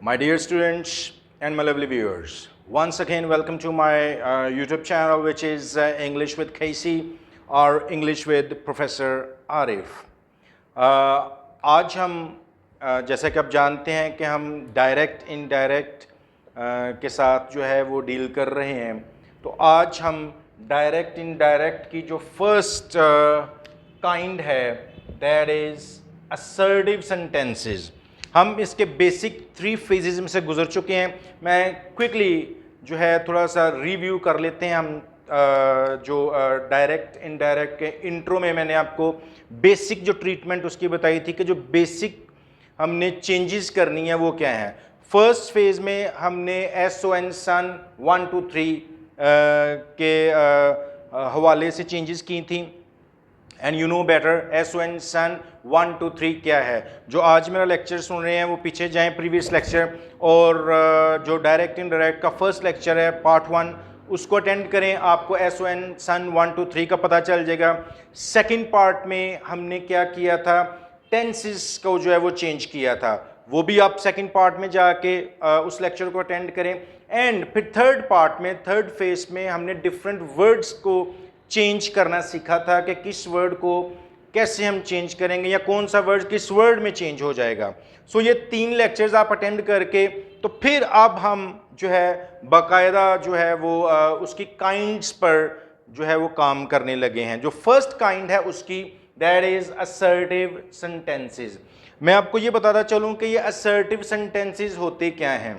My dear students and my lovely viewers, once again welcome to my YouTube channel which is English with Casey or English with Professor Arif. आज हम जैसे कि आप जानते हैं कि हम डायरेक्ट इनडायरेक्ट के साथ जो है वो डील कर रहे हैं, तो आज हम डायरेक्ट इनडायरेक्ट की जो फर्स्ट काइंड है दैट इज़ असर्टिव सेंटेंसेस। हम इसके बेसिक 3 फेजेस में से गुजर चुके हैं। मैं क्विकली जो है थोड़ा सा रिव्यू कर लेते हैं। हम जो डायरेक्ट इनडायरेक्ट के इंट्रो में मैंने आपको बेसिक जो ट्रीटमेंट उसकी बताई थी कि जो बेसिक हमने चेंजेस करनी है वो क्या है। फर्स्ट फेज में हमने SON सन 1 2 3 के हवाले से चेंजेस की थी and you know better SON son 1 2 3 क्या है। जो आज मेरा लेक्चर सुन रहे हैं वो पीछे जाएं प्रीवियस लेक्चर, और जो डायरेक्ट इनडायरेक्ट का फर्स्ट लेक्चर है पार्ट 1 उसको अटेंड करें, आपको SON सन 1 2 3 का पता चल जाएगा। सेकंड पार्ट में हमने क्या किया था, टेंसेस को जो है वो चेंज किया था, वो भी आप सेकंड पार्ट में जाके उस लेक्चर को अटेंड करें। एंड फिर थर्ड पार्ट में थर्ड फेज में हमने डिफरेंट वर्ड्स को चेंज करना सीखा था कि किस वर्ड को कैसे हम चेंज करेंगे या कौन सा वर्ड किस वर्ड में चेंज हो जाएगा। सो ये 3 लेक्चर्स आप अटेंड करके तो फिर अब हम जो है बाकायदा जो है वो उसकी काइंड्स पर जो है वो काम करने लगे हैं। जो फर्स्ट काइंड है उसकी दैट इज असर्टिव सेंटेंसेस। मैं आपको ये बताता चलूं कि ये असर्टिव सेंटेंसेस होते क्या हैं।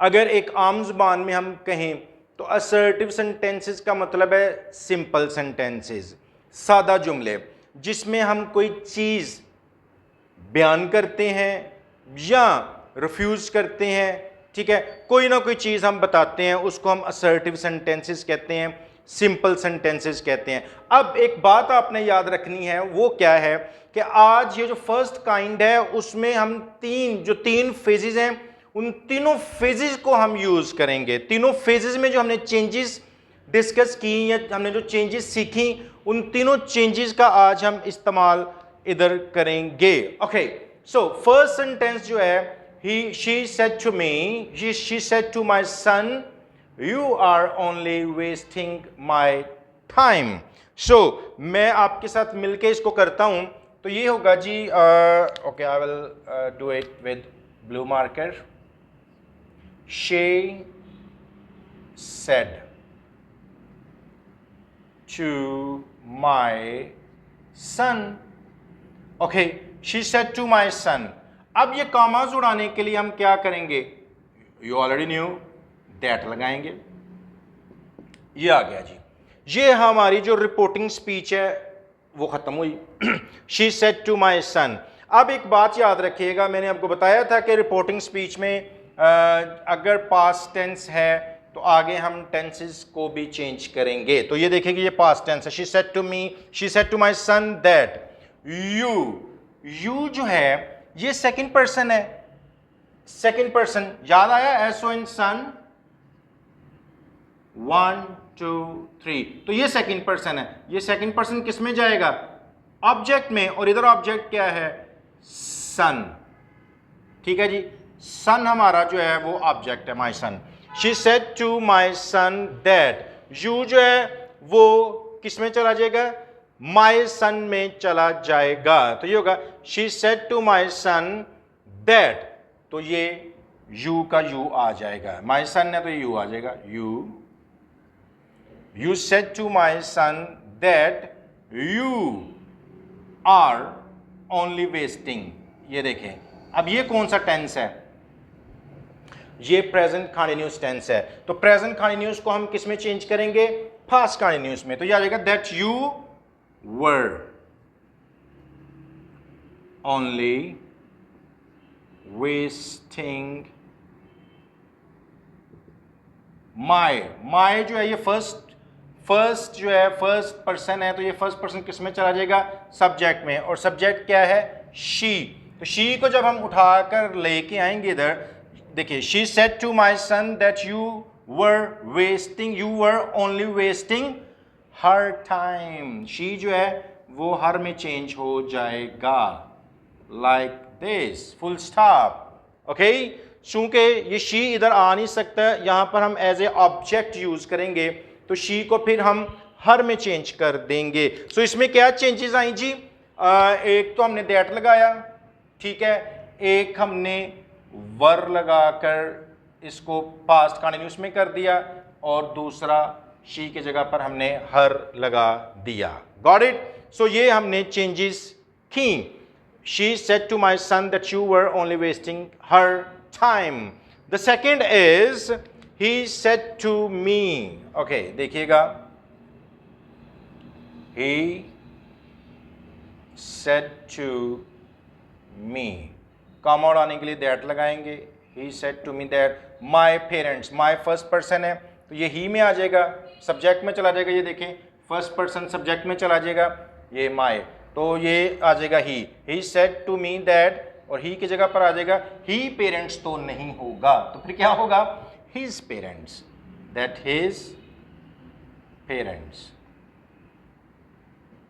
अगर एक आम जुबान में हम कहें तो असर्टिव सेंटेंसेस का मतलब है सिंपल सेंटेंसेस, सादा जुमले जिसमें हम कोई चीज़ बयान करते हैं या रिफ्यूज़ करते हैं। ठीक है, कोई ना कोई चीज़ हम बताते हैं, उसको हम असर्टिव सेंटेंसेस कहते हैं, सिंपल सेंटेंसेस कहते हैं। अब एक बात आपने याद रखनी है, वो क्या है कि आज ये जो फर्स्ट काइंड है उसमें हम जो तीन फेजेस हैं उन तीनों फेजेस को हम यूज करेंगे। तीनों फेजेस में जो हमने चेंजेस डिस्कस की या हमने जो चेंजेस सीखी उन तीनों चेंजेस का आज हम इस्तेमाल इधर करेंगे। ओके, सो फर्स्ट सेंटेंस जो है she said to me, she said to my son, you are only wasting my time. So मैं आपके साथ मिलके इसको करता हूं, तो ये होगा जी okay, I will do it with blue marker. She said to my son. Okay, she said to my son. अब ये कॉमास उड़ाने के लिए हम क्या करेंगे, यू ऑलरेडी न्यू, दैट लगाएंगे। ये आ गया जी, ये हमारी जो रिपोर्टिंग स्पीच है वो खत्म हुई। शी सेड टू माई सन। अब एक बात याद रखिएगा, मैंने आपको बताया था कि रिपोर्टिंग स्पीच में अगर पास्ट टेंस है तो आगे हम टेंसेस को भी चेंज करेंगे। तो ये देखिए कि ये पास्ट टेंस है। She said to me, she said to my son that. You जो है ये सेकंड पर्सन है। सेकंड पर्सन याद आया, SON सन 1 2 3, तो ये सेकंड पर्सन है। ये सेकंड पर्सन किस में जाएगा, ऑब्जेक्ट में, और इधर ऑब्जेक्ट क्या है, सन। ठीक है जी, सन हमारा जो है वो ऑब्जेक्ट है, my son. She said to my son that. You जो है वो किस में चला जाएगा, माय सन में चला जाएगा। तो ये होगा she said to my son that, तो ये यू का यू आ जाएगा। माय सन है तो यू आ जाएगा, you said to my son that you are only wasting. ये देखें, अब ये कौन सा टेंस है, ये प्रेजेंट कंटीन्यूअस टेंस है। तो प्रेजेंट कंटीन्यूअस को हम किस में चेंज करेंगे, पास्ट कंटीन्यूअस में। तो ये आ जाएगा that you were only wasting my जो है ये फर्स्ट जो है फर्स्ट पर्सन है, तो ये फर्स्ट पर्सन किस में चला जाएगा, सब्जेक्ट में, और सब्जेक्ट क्या है, शी। तो शी को जब हम उठाकर लेके आएंगे इधर, देखिए she said to my son that you were only wasting her time. She जो है वो हर में चेंज हो जाएगा, like this, full stop. Okay, चूंकि ये शी इधर आ नहीं सकता, यहां पर हम एज ए ऑब्जेक्ट यूज करेंगे, तो शी को फिर हम हर में चेंज कर देंगे। सो इसमें क्या चेंजेस आई जी? एक तो हमने दैट लगाया, ठीक है, एक हमने वर लगाकर इसको पास्ट कंटिन्यूस में कर दिया, और दूसरा शी की जगह पर हमने हर लगा दिया। Got it? सो ये हमने चेंजेस की। She said to my son that you were only wasting her time. The second is he said to me. Okay, देखिएगा, he said to me. Comma उड़ाने के लिए that लगाएंगे। He said to me that my parents, my first person है तो ये he में आ जाएगा, सब्जेक्ट में चला जाएगा। ये देखें, फर्स्ट पर्सन सब्जेक्ट में चला जाएगा, ये my, तो ये आ जाएगा he said to me that, और ही की जगह पर आ जाएगा ही पेरेंट्स तो नहीं होगा, तो फिर क्या होगा? His parents, that his parents.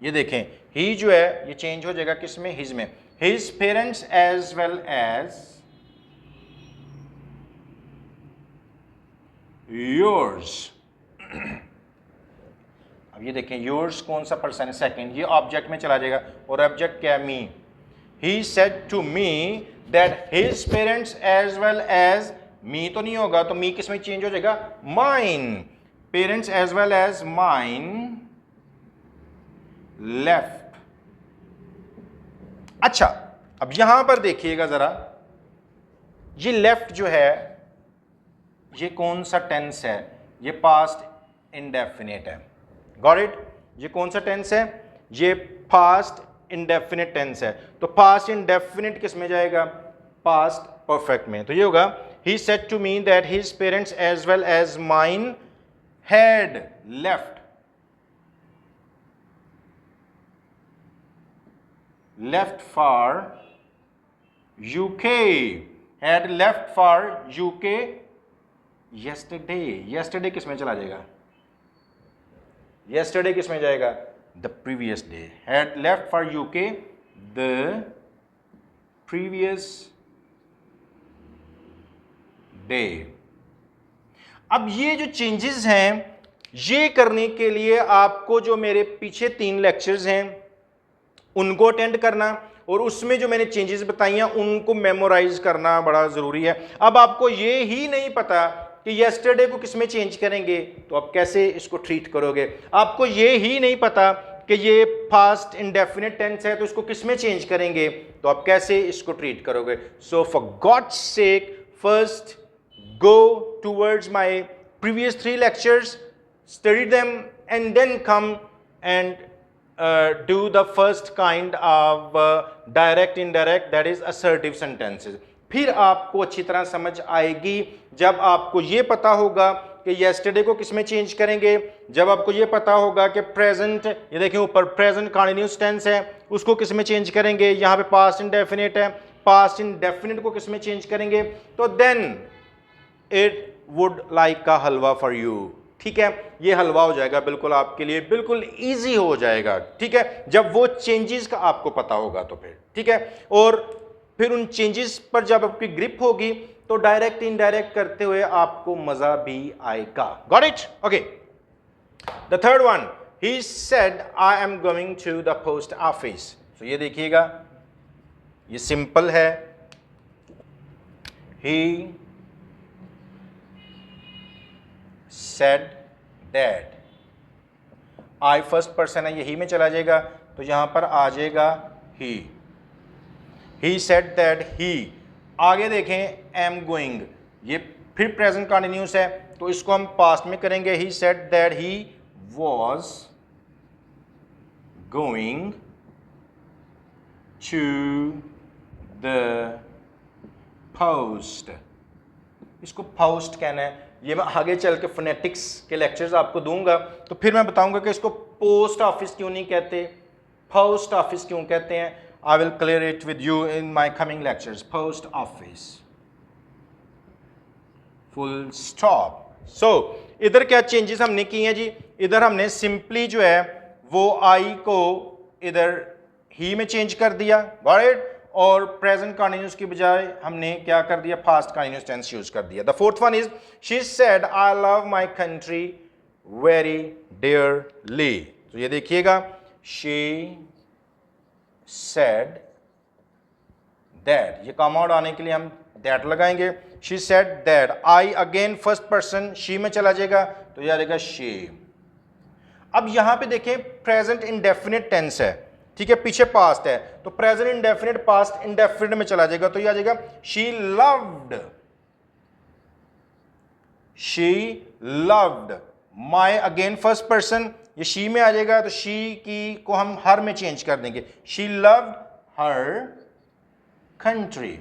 ये देखें, ही जो है ये चेंज हो जाएगा किस में? हिज में। His parents as well as yours. अब ये देखें, योर्स कौन सा पर्सन है? सेकंड, ये ऑब्जेक्ट में चला जाएगा, और ऑब्जेक्ट क्या है? Me. He said to me that his parents as well as, me तो नहीं होगा, तो मी किस में चेंज हो जाएगा? Mine. Parents as well as mine left. अच्छा, अब यहां पर देखिएगा जरा, ये लेफ्ट जो है ये कौन सा टेंस है? ये पास्ट इंडेफिनिट है। Got it? ये कौन सा टेंस है? ये पास्ट इंडेफिनिट टेंस है। तो पास्ट इंडेफिनिट किस में जाएगा? पास्ट परफेक्ट में। तो ये होगा, he said to me that his parents as well as mine had left for UK, had left for UK yesterday। yesterday किस में चला जाएगा? yesterday किस में जाएगा? the previous day। had left for UK the previous day। अब ये जो चेंजेस हैं, ये करने के लिए आपको जो मेरे पीछे 3 लेक्चर्स हैं उनको अटेंड करना, और उसमें जो मैंने चेंजेस बताई हैं उनको मेमोराइज करना बड़ा जरूरी है। अब आपको ये ही नहीं पता कि येस्टरडे को किस में चेंज करेंगे, तो आप कैसे इसको ट्रीट करोगे? आपको ये ही नहीं पता कि ये पास्ट इंडेफिनिट टेंस है तो इसको किस में चेंज करेंगे, तो आप कैसे इसको ट्रीट करोगे? So for God's sake, first go towards my previous 3 lectures, study them, and then come and do the first kind of direct indirect, that is assertive sentences। फिर आपको अच्छी तरह समझ आएगी जब आपको ये पता होगा कि yesterday को किस में चेंज करेंगे, जब आपको ये पता होगा कि प्रेजेंट, ये देखिए ऊपर प्रेजेंट कंटिन्यूअस टेंस है, उसको किस में चेंज करेंगे, यहाँ पे पास्ट इंडेफिनिट है, पास्ट इंडेफिनिट को किस में चेंज करेंगे, तो then it would like a halwa for you. ठीक है, ये हलवा हो जाएगा बिल्कुल आपके लिए, बिल्कुल इजी हो जाएगा। ठीक है, जब वो चेंजेस का आपको पता होगा तो फिर ठीक है, और फिर उन चेंजेस पर जब आपकी ग्रिप होगी तो डायरेक्ट इनडायरेक्ट करते हुए आपको मजा भी आएगा। Got it? Okay, the third one, he said I am going to the post office. तो ये देखिएगा, ये सिंपल है, he said that। I first person है, यही में चला जाएगा, तो यहां पर आ जाएगा he said that he। आगे देखें, am going, ये फिर प्रेजेंट कंटिन्यूअस है तो इसको हम पास्ट में करेंगे। he said that he was going to the post। इसको पोस्ट कहना है, ये मैं आगे चल के फोनेटिक्स के लेक्चर्स आपको दूंगा तो फिर मैं बताऊंगा कि इसको पोस्ट ऑफिस क्यों नहीं कहते, पोस्ट ऑफिस क्यों कहते हैं। I will clear it with you in my coming lectures. Post office, full stop. So इधर क्या चेंजेस हमने की हैं जी, इधर हमने सिंपली जो है वो आई को इधर ही में चेंज कर दिया, गॉट इट, और प्रेजेंट कंटिन्यूस की बजाय हमने क्या कर दिया, पास्ट कंटिन्यूस टेंस यूज कर दिया। The fourth one is she said I love my country very dearly. तो ये देखिएगा, शी सेड दैट, ये कम आउट आने के लिए हम दैट लगाएंगे। She said that, I again first person she में चला जाएगा तो ये आ जाएगा शी। अब यहां पे देखें प्रेजेंट इंडेफिनिट टेंस है, ठीक है, पीछे पास्ट है, तो प्रेजेंट इंडेफिनिट पास्ट इंडेफिनिट में चला जाएगा तो ये आ जाएगा she loved, she loved my again first person, ये शी में आ जाएगा तो शी की को हम हर में चेंज कर देंगे, शी लव्ड हर कंट्री।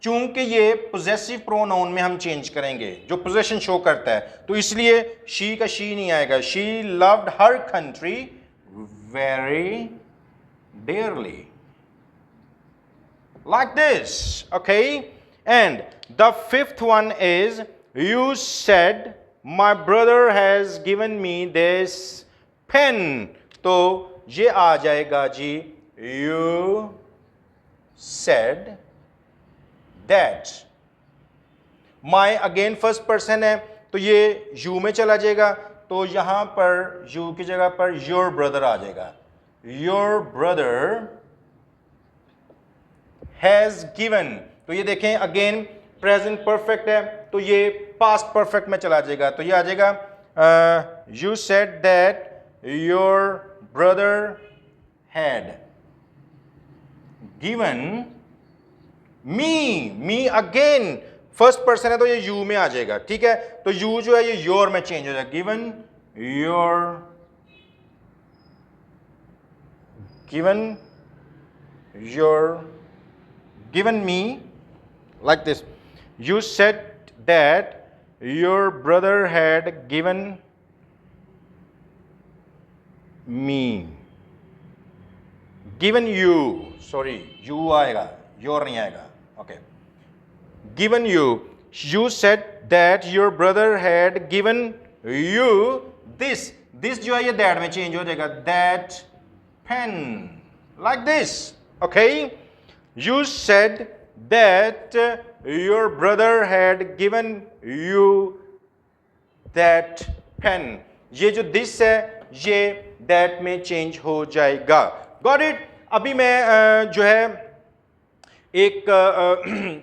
चूंकि ये पोजेसिव प्रोनाउन में हम चेंज करेंगे जो पोजेशन शो करता है, तो इसलिए शी का शी नहीं आएगा, she loved her country very dearly, like this, okay? And the fifth one is you said my brother has given me this pen, तो ये आ जाएगा जी you said that, my again first person है तो ये you में चला जाएगा, तो यहां पर you की जगह पर your brother आ जाएगा, your brother has given, तो ये देखें अगेन प्रेजेंट परफेक्ट है तो ये पास्ट परफेक्ट में चला जाएगा, तो ये आ जाएगा you said that your brother had given me again first person है तो ये you में आ जाएगा, ठीक है, तो you जो है ये your में चेंज हो जाएगा, given given me, like this, you said that your brother had given me, given you, sorry you आएगा, your नहीं आएगा, okay, given you, you said that your brother had given you this जो है ये that में change हो जाएगा, that pen, like this, okay, you said that your brother had given you that pen, ये जो this है ये that में change हो जाएगा, got it? अभी मैं जो है एक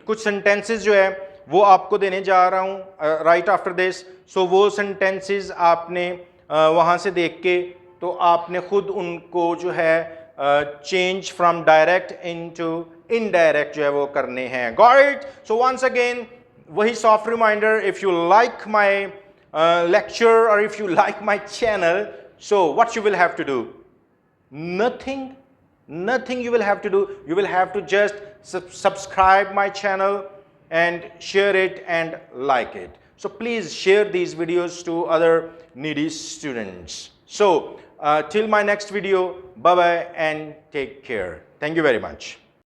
कुछ sentences जो है वो आपको देने जा रहा हूँ right after this, so वो sentences आपने वहाँ से देख के तो आपने खुद उनको जो है change from direct into indirect जो है वो करने हैं, got it? So once again वही soft reminder, if you like my lecture or if you like my channel, so what you will have to do? Nothing you will have to do, you will have to just subscribe my channel and share it and like it. So please share these videos to other needy students. So till my next video, bye bye and take care. Thank you very much.